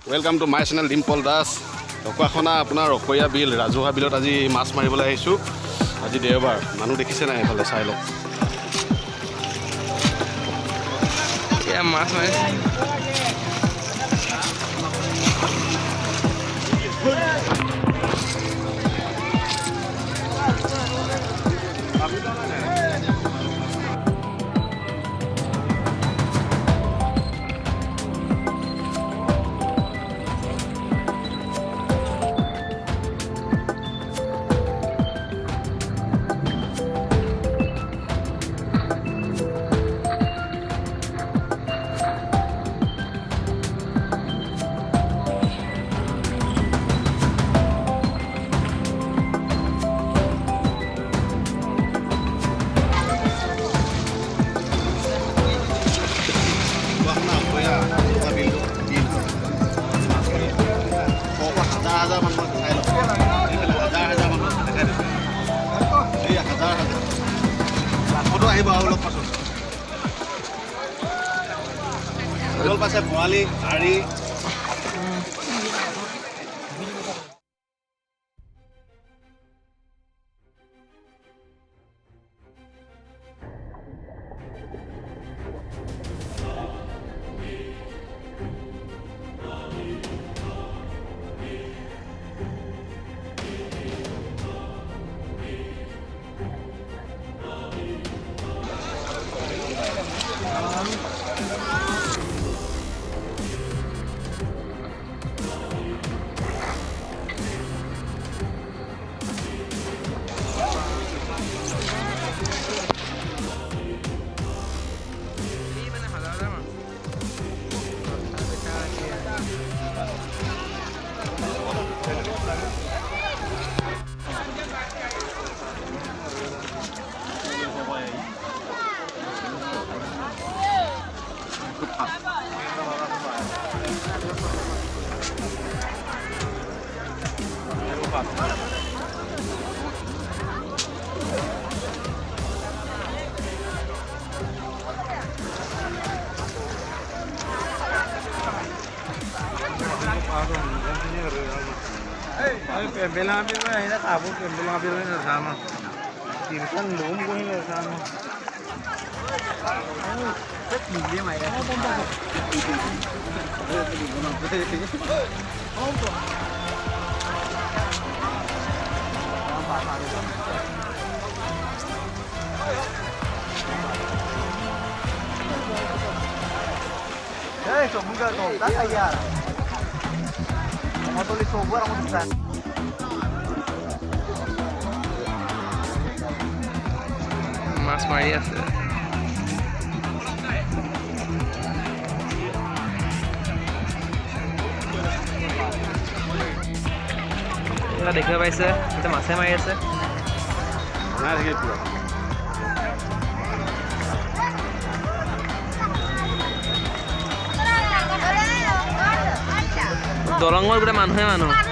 Welcome to my channel Dimple Das. Dhakuakhana আপোনাৰ ৰকৈয়া বিল ৰাজহুৱা বিলত আজি মাছ মাৰিবলৈ আহিছোঁ। আজি দেওবাৰ, মানুহ দেখিছে নাই এইফালে চাই লওক। মাছ মাৰিছে। পাছে বৰালি আৰি Pembelabil na hina tabo pembelabil na sama. Tirsan lom ko hina sama. Hindi mai ra. Eh, semoga kau tak ya. Kamu tulis sobar kamu bisa. Mas মাৰি আছে। এটা দেখিব পাইছে, এটা মাছে মাৰি আছে। দলঙৰ গোটেই মানুহে মানুহ।